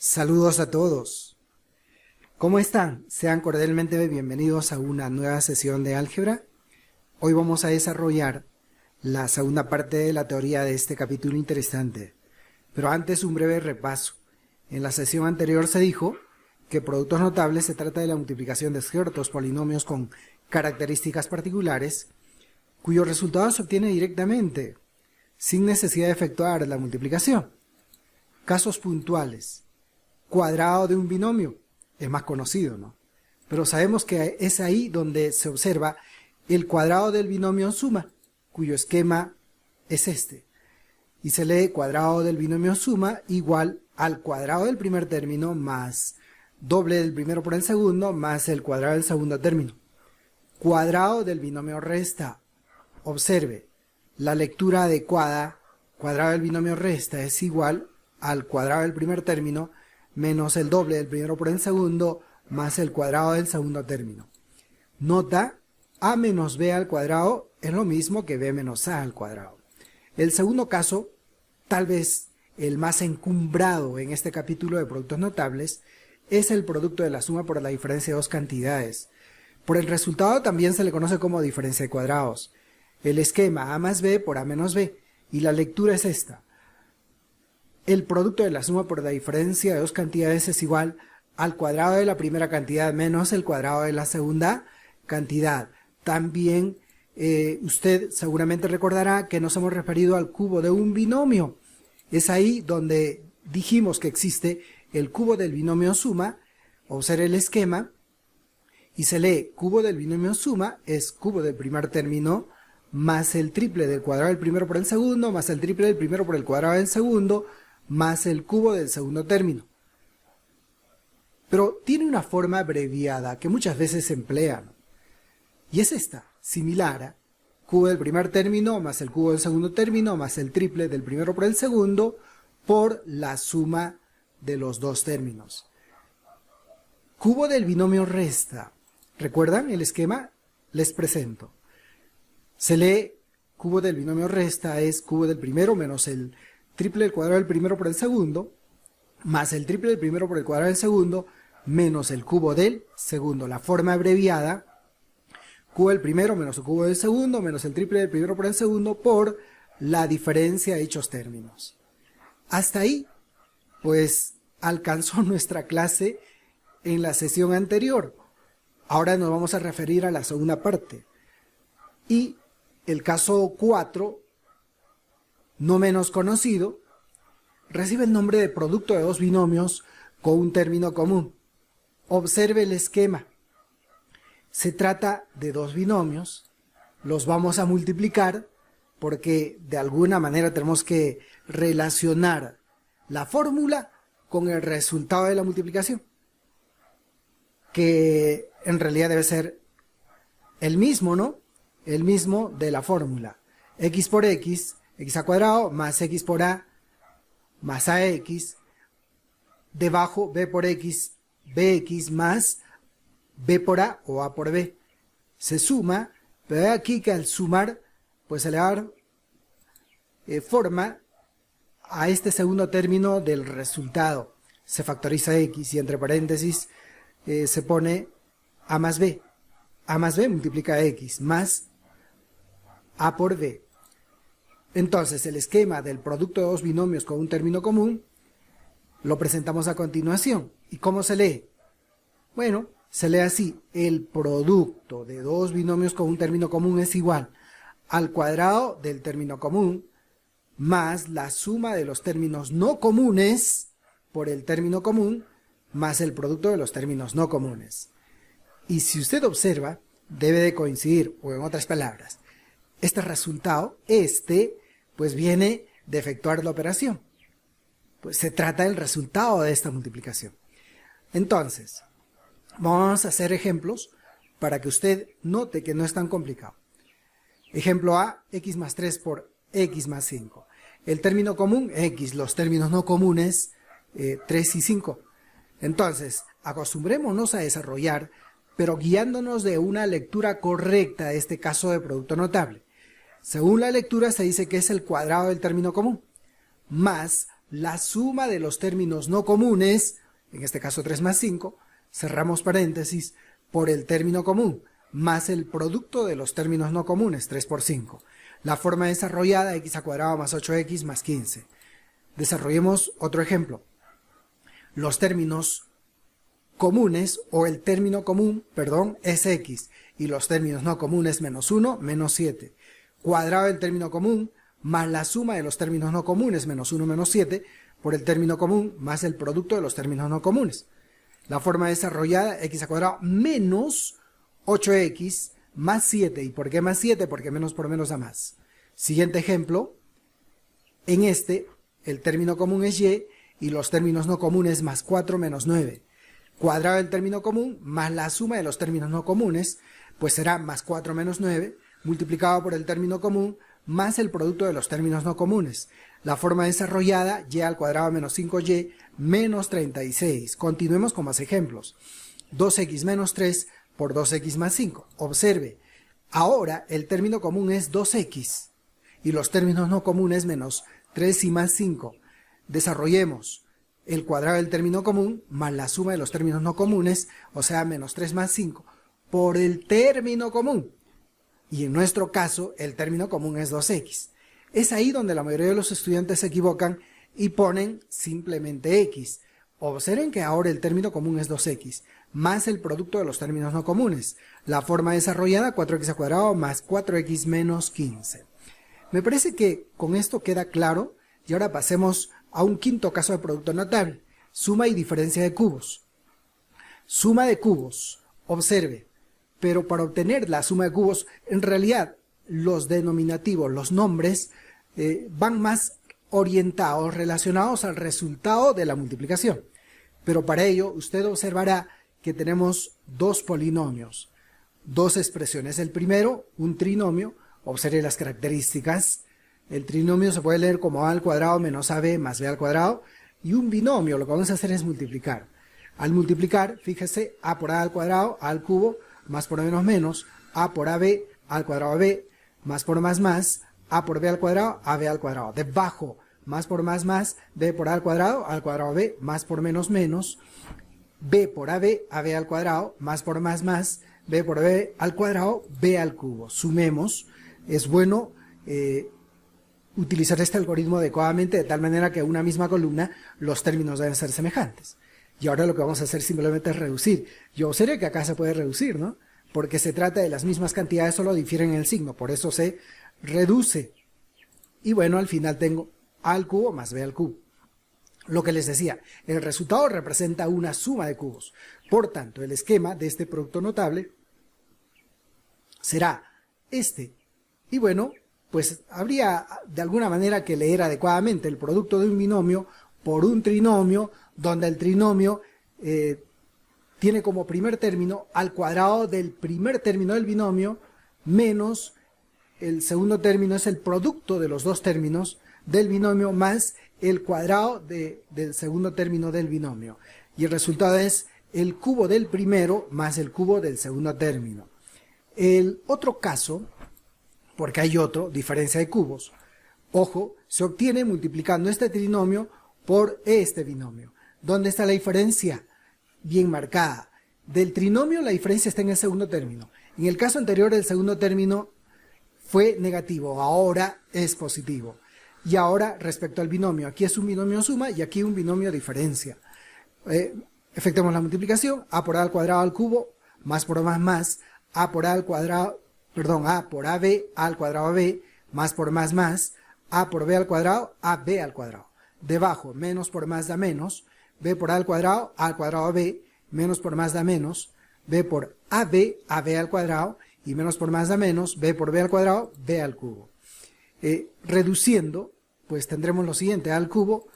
Saludos a todos. ¿Cómo están? Sean cordialmente bienvenidos a una nueva sesión de álgebra. Hoy vamos a desarrollar la segunda parte de la teoría de este capítulo interesante. Pero antes un breve repaso. En la sesión anterior se dijo que productos notables se trata de la multiplicación de ciertos polinomios con características particulares, cuyo resultado se obtiene directamente, sin necesidad de efectuar la multiplicación. Casos puntuales. Cuadrado de un binomio, es más conocido, ¿no? Pero sabemos que es ahí donde se observa el cuadrado del binomio suma, cuyo esquema es este. Y se lee cuadrado del binomio suma igual al cuadrado del primer término más doble del primero por el segundo más el cuadrado del segundo término. Cuadrado del binomio resta. Observe, la lectura adecuada, cuadrado del binomio resta es igual al cuadrado del primer término menos el doble del primero por el segundo, más el cuadrado del segundo término. Nota, a menos b al cuadrado es lo mismo que b menos a al cuadrado. El segundo caso, tal vez el más encumbrado en este capítulo de productos notables, es el producto de la suma por la diferencia de dos cantidades. Por el resultado también se le conoce como diferencia de cuadrados. El esquema a más b por a menos b, y la lectura es esta. El producto de la suma por la diferencia de dos cantidades es igual al cuadrado de la primera cantidad menos el cuadrado de la segunda cantidad. También usted seguramente recordará que nos hemos referido al cubo de un binomio. Es ahí donde dijimos que existe el cubo del binomio suma. Observe el esquema y se lee cubo del binomio suma es cubo del primer término más el triple del cuadrado del primero por el segundo más el triple del primero por el cuadrado del segundo más el cubo del segundo término. Pero tiene una forma abreviada que muchas veces se emplea, ¿no? Y es esta, similar a cubo del primer término más el cubo del segundo término más el triple del primero por el segundo por la suma de los dos términos. Cubo del binomio resta. ¿Recuerdan el esquema? Les presento. Se lee cubo del binomio resta es cubo del primero menos el triple del cuadrado del primero por el segundo, más el triple del primero por el cuadrado del segundo, menos el cubo del segundo. La forma abreviada, cubo del primero menos el cubo del segundo, menos el triple del primero por el segundo, por la diferencia de dichos términos. Hasta ahí, pues, alcanzó nuestra clase en la sesión anterior. Ahora nos vamos a referir a la segunda parte. Y el caso 4, no menos conocido, recibe el nombre de producto de dos binomios con un término común. Observe el esquema. Se trata de dos binomios, los vamos a multiplicar porque de alguna manera tenemos que relacionar la fórmula con el resultado de la multiplicación, que en realidad debe ser el mismo, ¿no? El mismo de la fórmula. X por x, x al cuadrado, más x por a, más ax, debajo b por x, bx, más b por a o a por b. Se suma, pero ve aquí que al sumar, pues se le va a dar forma a este segundo término del resultado. Se factoriza x y entre paréntesis se pone a más b. A más b multiplica x, más a por b. Entonces, el esquema del producto de dos binomios con un término común lo presentamos a continuación. ¿Y cómo se lee? Bueno, se lee así. El producto de dos binomios con un término común es igual al cuadrado del término común más la suma de los términos no comunes por el término común más el producto de los términos no comunes. Y si usted observa, debe de coincidir, o en otras palabras, este resultado, pues viene de efectuar la operación. Pues se trata del resultado de esta multiplicación. Entonces, vamos a hacer ejemplos para que usted note que no es tan complicado. Ejemplo A, x más 3 por x más 5. El término común, x, los términos no comunes, 3 y 5. Entonces, acostumbrémonos a desarrollar, pero guiándonos de una lectura correcta de este caso de producto notable. Según la lectura se dice que es el cuadrado del término común, más la suma de los términos no comunes, en este caso 3 más 5, cerramos paréntesis, por el término común, más el producto de los términos no comunes, 3 por 5. La forma desarrollada, x al cuadrado más 8x más 15. Desarrollemos otro ejemplo. Los términos comunes, o el término común, perdón, es x, y los términos no comunes menos 1, menos 7. Cuadrado del término común, más la suma de los términos no comunes, menos 1, menos 7, por el término común, más el producto de los términos no comunes. La forma desarrollada, x al cuadrado menos 8x más 7. ¿Y por qué más 7? Porque menos por menos da más. Siguiente ejemplo. En este, el término común es y los términos no comunes más 4 menos 9. Cuadrado del término común más la suma de los términos no comunes, pues será más 4 menos 9, multiplicado por el término común más el producto de los términos no comunes. La forma desarrollada, y al cuadrado menos 5y menos 36. Continuemos con más ejemplos. 2x menos 3 por 2x más 5. Observe, ahora el término común es 2x y los términos no comunes menos 3 y más 5. Desarrollemos el cuadrado del término común más la suma de los términos no comunes, o sea, menos 3 más 5, por el término común. Y en nuestro caso, el término común es 2x. Es ahí donde la mayoría de los estudiantes se equivocan y ponen simplemente x. Observen que ahora el término común es 2x, más el producto de los términos no comunes. La forma desarrollada, 4x al cuadrado más 4x menos 15. Me parece que con esto queda claro, y ahora pasemos a un quinto caso de producto notable, suma y diferencia de cubos. Suma de cubos, observe, pero para obtener la suma de cubos, en realidad los denominativos, los nombres, van más orientados, relacionados al resultado de la multiplicación. Pero para ello, usted observará que tenemos dos polinomios, dos expresiones. El primero, un trinomio, observe las características. El trinomio se puede leer como a al cuadrado menos ab más b al cuadrado. Y un binomio, lo que vamos a hacer es multiplicar. Al multiplicar, fíjese, a por a al cuadrado, a al cubo, más por menos menos, a por ab, a al cuadrado b, más por más, a por b al cuadrado, ab al cuadrado. Debajo, más por más, b por a al cuadrado b, más por menos menos, b por ab al cuadrado, más por más, b por b al cuadrado, b al cubo. Sumemos. Es bueno utilizar este algoritmo adecuadamente, de tal manera que en una misma columna los términos deben ser semejantes. Y ahora lo que vamos a hacer simplemente es reducir. Yo observé que acá se puede reducir, ¿no? Porque se trata de las mismas cantidades, solo difieren en el signo, por eso se reduce. Y bueno, al final tengo a al cubo más b al cubo. Lo que les decía, el resultado representa una suma de cubos. Por tanto, el esquema de este producto notable será este. Y bueno, pues habría de alguna manera que leer adecuadamente el producto de un binomio por un trinomio, donde el trinomio tiene como primer término al cuadrado del primer término del binomio, menos el segundo término es el producto de los dos términos del binomio, más el cuadrado del segundo término del binomio. Y el resultado es el cubo del primero más el cubo del segundo término. El otro caso, porque hay otro, diferencia de cubos, ojo, se obtiene multiplicando este trinomio por este binomio. ¿Dónde está la diferencia? Bien marcada. Del trinomio la diferencia está en el segundo término. En el caso anterior el segundo término fue negativo, ahora es positivo. Y ahora respecto al binomio, aquí es un binomio suma y aquí un binomio diferencia. Efectuemos la multiplicación, a por a al cuadrado al cubo, más por más, a por a al cuadrado, perdón, a por ab al cuadrado b, más por más, a por b al cuadrado, ab al cuadrado. Debajo, menos por más da menos, b por a al cuadrado b, menos por más da menos, b por ab al cuadrado, y menos por más da menos, b por b al cuadrado, b al cubo. Reduciendo, pues tendremos lo siguiente, a al cubo,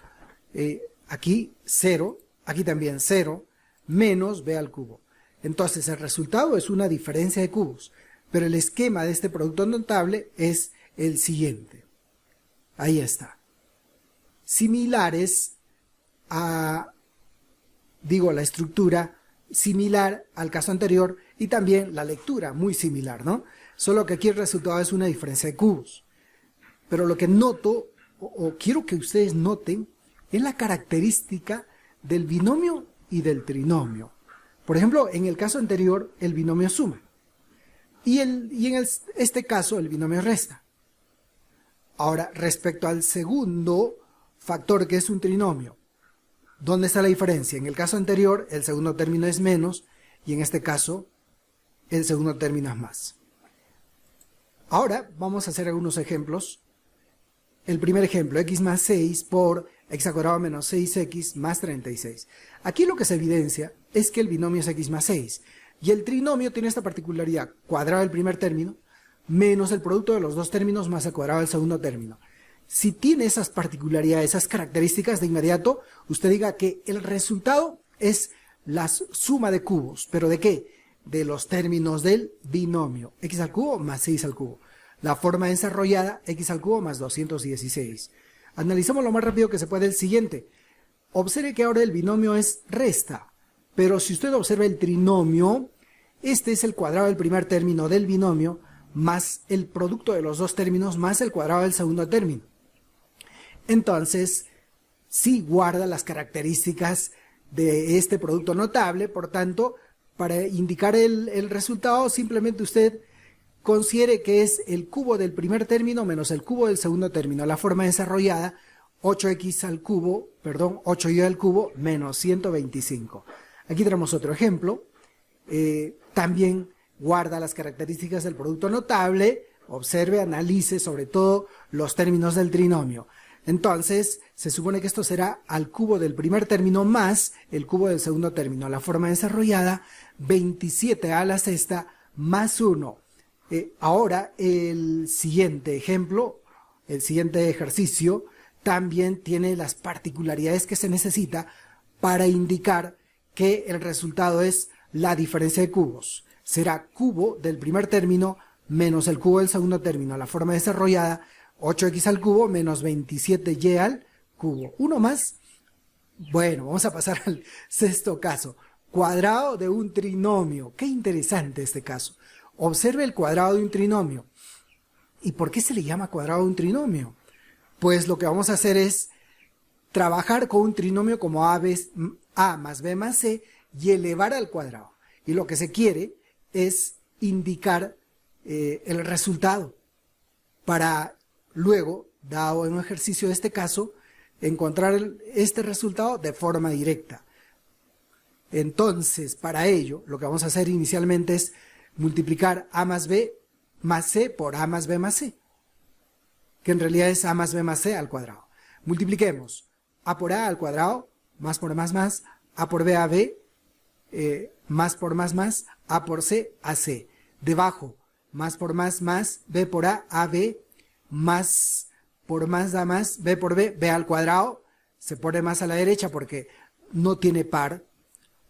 aquí 0, aquí también 0, menos b al cubo. Entonces el resultado es una diferencia de cubos, pero el esquema de este producto notable es el siguiente. Ahí está. Similares a, la estructura similar al caso anterior y también la lectura muy similar, ¿no? Solo que aquí el resultado es una diferencia de cubos. Pero lo que noto, o quiero que ustedes noten, en la característica del binomio y del trinomio. Por ejemplo, en el caso anterior, el binomio suma. Y en este caso, el binomio resta. Ahora, respecto al segundo factor, que es un trinomio, ¿dónde está la diferencia? En el caso anterior, el segundo término es menos, y en este caso, el segundo término es más. Ahora, vamos a hacer algunos ejemplos. El primer ejemplo, x más 6 por x al cuadrado menos 6x más 36. Aquí lo que se evidencia es que el binomio es x más 6. Y el trinomio tiene esta particularidad: cuadrado del primer término menos el producto de los dos términos más el cuadrado del segundo término. Si tiene esas particularidades, esas características, de inmediato usted diga que el resultado es la suma de cubos. ¿Pero de qué? De los términos del binomio. X al cubo más 6 al cubo. La forma desarrollada, x al cubo más 216. Analicemos lo más rápido que se puede el siguiente. Observe que ahora el binomio es resta, pero si usted observa el trinomio, este es el cuadrado del primer término del binomio más el producto de los dos términos más el cuadrado del segundo término. Entonces, sí guarda las características de este producto notable. Por tanto, para indicar el resultado, simplemente usted considere que es el cubo del primer término menos el cubo del segundo término. La forma desarrollada, 8y al cubo menos 125. Aquí tenemos otro ejemplo. También guarda las características del producto notable. Observe, analice sobre todo los términos del trinomio. Entonces, se supone que esto será al cubo del primer término más el cubo del segundo término. La forma desarrollada, 27 a la sexta más 1. Ahora, el siguiente ejemplo, el siguiente ejercicio, también tiene las particularidades que se necesita para indicar que el resultado es la diferencia de cubos. Será cubo del primer término menos el cubo del segundo término. La forma desarrollada, 8x al cubo menos 27y al cubo. Uno más. Bueno, vamos a pasar al sexto caso. Cuadrado de un trinomio. Qué interesante este caso. Observe el cuadrado de un trinomio. ¿Y por qué se le llama cuadrado de un trinomio? Pues lo que vamos a hacer es trabajar con un trinomio como a más b más c y elevar al cuadrado. Y lo que se quiere es indicar el resultado para luego, dado en un ejercicio de este caso, encontrar este resultado de forma directa. Entonces, para ello, lo que vamos a hacer inicialmente es multiplicar a más b más c por a más b más c, que en realidad es a más b más c al cuadrado. Multipliquemos a por a al cuadrado, más por más, a por b a b, más por más, a por c a c. Debajo, más por más, b por a b, más por más da más, b por b al cuadrado. Se pone más a la derecha porque no tiene par.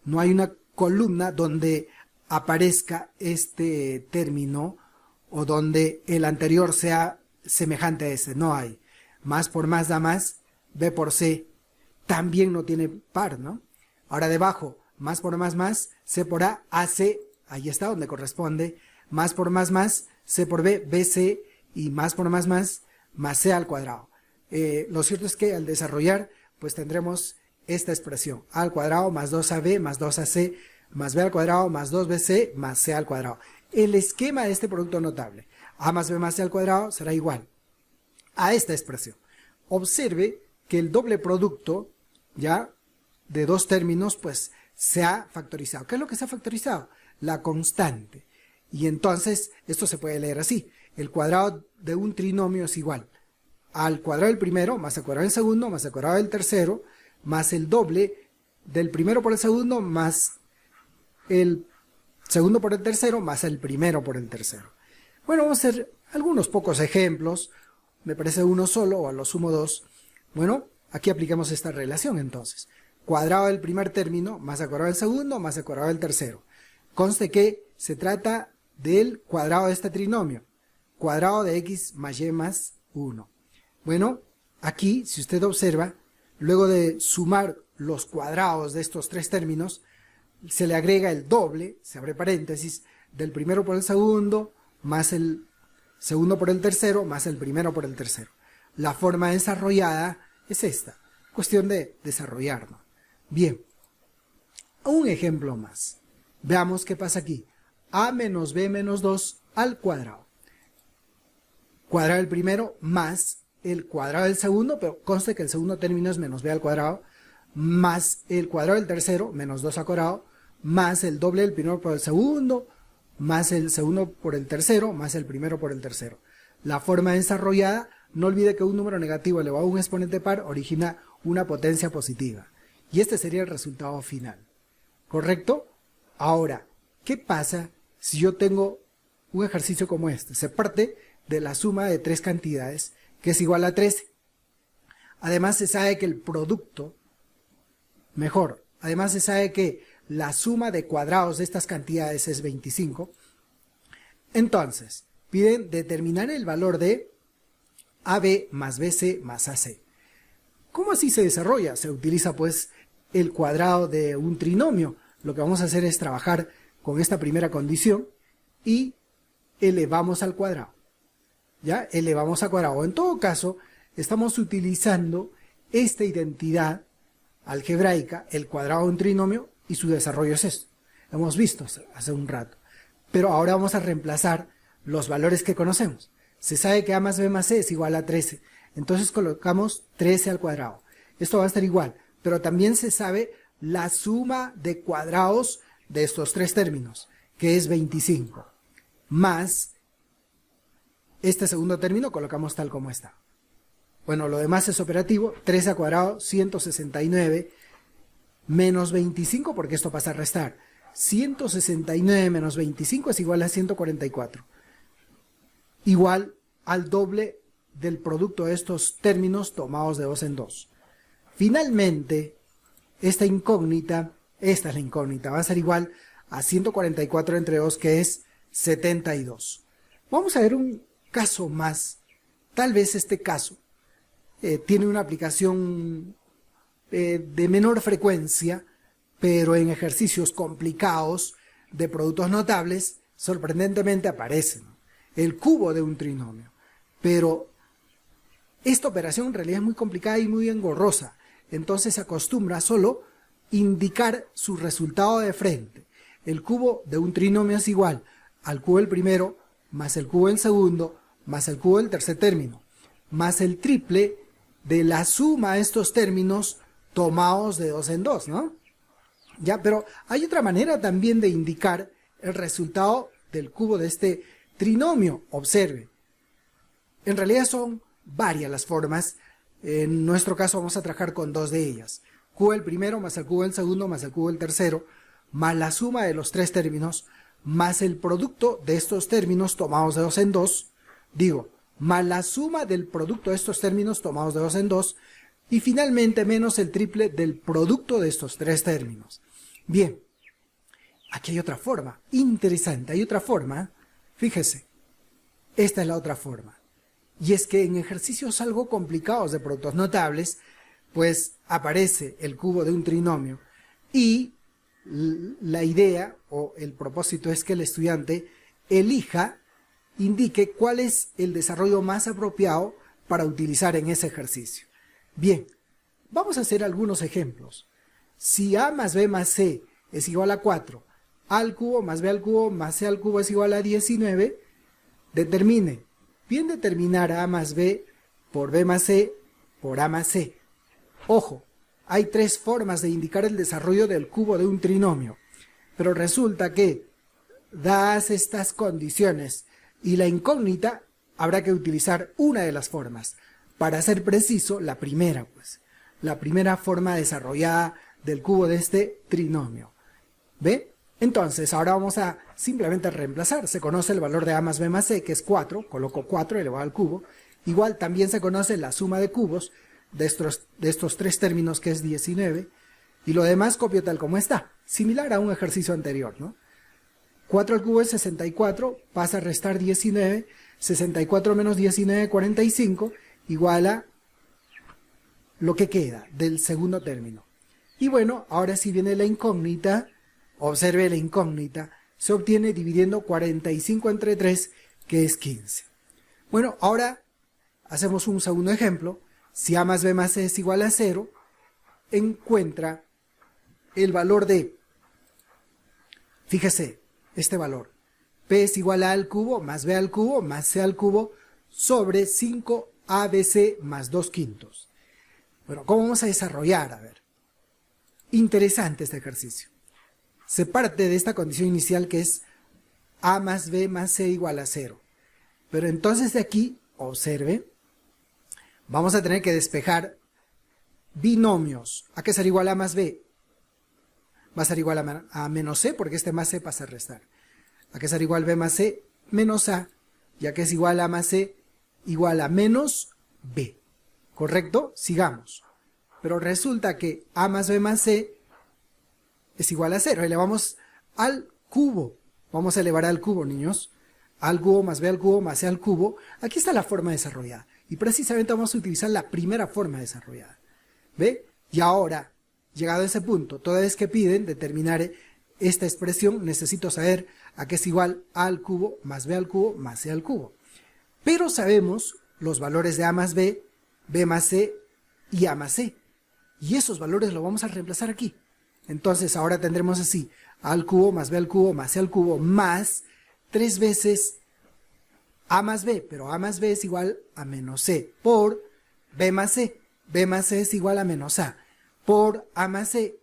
No hay una columna donde aparezca este término o donde el anterior sea semejante a ese. No hay. Más por más da más, b por c. También no tiene par, ¿no? Ahora debajo, más por más, c por a, ac. Ahí está donde corresponde. Más por más, c por b, bc. Y más por más, c al cuadrado. Lo cierto es que al desarrollar, pues tendremos esta expresión: a al cuadrado más 2ab más 2ac más b al cuadrado más 2bc más c al cuadrado. El esquema de este producto notable, a más b más c al cuadrado, será igual a esta expresión. Observe que el doble producto ya de dos términos pues se ha factorizado. ¿Qué es lo que se ha factorizado? La constante. Y entonces esto se puede leer así: el cuadrado de un trinomio es igual al cuadrado del primero más el cuadrado del segundo más el cuadrado del tercero más el doble del primero por el segundo más el segundo por el tercero más el primero por el tercero. Bueno, vamos a hacer algunos pocos ejemplos. Me parece uno solo o a lo sumo dos. Bueno, aquí aplicamos esta relación entonces: cuadrado del primer término más el cuadrado del segundo más el cuadrado del tercero. Conste que se trata del cuadrado de este trinomio, cuadrado de x más y más 1. Bueno, aquí, si usted observa, luego de sumar los cuadrados de estos tres términos, se le agrega el doble, se abre paréntesis, del primero por el segundo, más el segundo por el tercero, más el primero por el tercero. La forma desarrollada es esta: cuestión de desarrollarlo. Bien, un ejemplo más. Veamos qué pasa aquí. A menos B menos 2 al cuadrado. Cuadrado del primero más el cuadrado del segundo, pero conste que el segundo término es menos B al cuadrado, más el cuadrado del tercero, menos 2 al cuadrado, más el doble del primero por el segundo, más el segundo por el tercero, más el primero por el tercero. La forma desarrollada, no olvide que un número negativo elevado a un exponente par origina una potencia positiva. Y este sería el resultado final. ¿Correcto? Ahora, ¿qué pasa si yo tengo un ejercicio como este? Se parte de la suma de tres cantidades, que es igual a 13. Además se sabe que el producto, además se sabe que la suma de cuadrados de estas cantidades es 25. Entonces, piden determinar el valor de AB más BC más AC. ¿Cómo así se desarrolla? Se utiliza pues el cuadrado de un trinomio. Lo que vamos a hacer es trabajar con esta primera condición y elevamos al cuadrado. ¿Ya? Elevamos al cuadrado. En todo caso, estamos utilizando esta identidad algebraica, el cuadrado de un trinomio, y su desarrollo es esto. Lo hemos visto hace un rato. Pero ahora vamos a reemplazar los valores que conocemos. Se sabe que A más B más C es igual a 13. Entonces colocamos 13 al cuadrado. Esto va a estar igual. Pero también se sabe la suma de cuadrados de estos tres términos, que es 25. Más este segundo término colocamos tal como está. Bueno, lo demás es operativo. 13 al cuadrado, 169, menos 25, porque esto pasa a restar. 169 menos 25 es igual a 144. Igual al doble del producto de estos términos tomados de dos en dos. Finalmente, esta es la incógnita, va a ser igual a 144 entre 2, que es 72. Vamos a ver un caso más. Tal vez este caso tiene una aplicación de menor frecuencia, pero en ejercicios complicados de productos notables, sorprendentemente aparecen. El cubo de un trinomio. Pero esta operación en realidad es muy complicada y muy engorrosa. Entonces se acostumbra solo indicar su resultado de frente. El cubo de un trinomio es igual al cubo del primero, más el cubo del segundo, más el cubo del tercer término, más el triple de la suma de estos términos tomados de dos en dos, ¿no? Ya, pero hay otra manera también de indicar el resultado del cubo de este trinomio. Observe. En realidad son varias las formas. En nuestro caso vamos a trabajar con dos de ellas. Cubo del primero más el cubo del segundo más el cubo del tercero, más la suma de los tres términos, más el producto de estos términos tomados de dos en dos, más la suma del producto de estos términos tomados de dos en dos, y finalmente menos el triple del producto de estos tres términos. Bien, aquí hay otra forma, interesante, hay otra forma, fíjese, esta es la otra forma. Y es que en ejercicios algo complicados de productos notables, pues aparece el cubo de un trinomio y la idea o el propósito es que el estudiante indique cuál es el desarrollo más apropiado para utilizar en ese ejercicio. Bien, vamos a hacer algunos ejemplos. Si A más B más C es igual a 4, A al cubo más B al cubo más C al cubo es igual a 19, determine. Bien determinar A más B por B más C por A más C. Ojo, hay tres formas de indicar el desarrollo del cubo de un trinomio, pero resulta que, dadas estas condiciones y la incógnita, habrá que utilizar una de las formas. Para ser preciso, la primera, pues. La primera forma desarrollada del cubo de este trinomio. ¿Ve? Entonces, ahora vamos a simplemente reemplazar. Se conoce el valor de A más B más C, que es 4. Coloco 4 elevado al cubo. Igual también se conoce la suma de cubos de estos tres términos, que es 19. Y lo demás copio tal como está. Similar a un ejercicio anterior, ¿no? 4 al cubo es 64. Pasa a restar 19. 64 menos 19, 45. Igual a lo que queda del segundo término. Y bueno, ahora sí viene la incógnita. Observe la incógnita. Se obtiene dividiendo 45 entre 3, que es 15. Bueno, ahora hacemos un segundo ejemplo. Si A más B más C es igual a 0, encuentra el valor de, fíjese, este valor, P es igual a al cubo más B al cubo más C al cubo sobre 5ABC más 2/5. Bueno, ¿cómo vamos a desarrollar? A ver, interesante este ejercicio. Se parte de esta condición inicial que es A más B más C igual a 0. Pero entonces de aquí, observe, vamos a tener que despejar binomios. ¿A qué será igual A más B? Va a ser igual a menos C, porque este más C pasa a restar. ¿A qué será igual B más C? Menos A, ya que es igual a más C, igual a menos B. ¿Correcto? Sigamos. Pero resulta que A más B más C es igual a 0. Elevamos al cubo. Vamos a elevar al cubo, niños. A al cubo más B al cubo más C al cubo. Aquí está la forma desarrollada. Y precisamente vamos a utilizar la primera forma desarrollada. ¿Ve? Y ahora, llegado a ese punto, toda vez que piden determinar esta expresión, necesito saber a qué es igual A al cubo más B al cubo más C al cubo. Pero sabemos los valores de A más B, B más C y A más C. Y esos valores los vamos a reemplazar aquí. Entonces ahora tendremos así, A al cubo más B al cubo más C al cubo más 3 veces A más B, pero A más B es igual a menos C, por B más C. B más C es igual a menos A, por A más C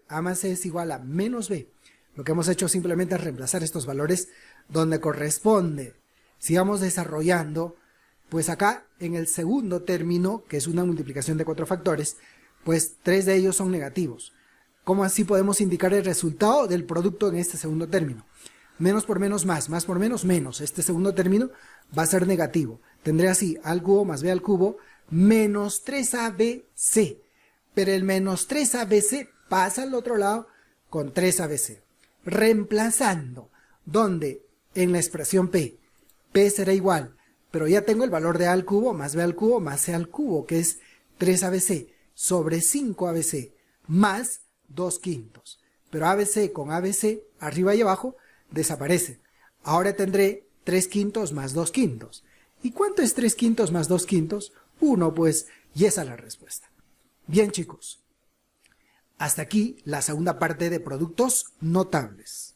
es igual a menos B. Lo que hemos hecho simplemente es reemplazar estos valores donde corresponde. Sigamos desarrollando, pues acá en el segundo término, que es una multiplicación de 4 factores, pues 3 de ellos son negativos. ¿Cómo así podemos indicar el resultado del producto en este segundo término? Menos por menos más por menos menos. Este segundo término va a ser negativo. Tendré así A al cubo más B al cubo menos 3ABC. Pero el menos 3ABC pasa al otro lado con 3ABC. Reemplazando, donde en la expresión P será igual, pero ya tengo el valor de A al cubo más B al cubo más C al cubo, que es 3ABC sobre 5ABC más 2/5. Pero ABC con ABC, arriba y abajo, desaparece. Ahora tendré 3/5 más 2/5. ¿Y cuánto es 3/5 más 2/5? 1, pues, y esa es la respuesta. Bien, chicos. Hasta aquí la segunda parte de productos notables.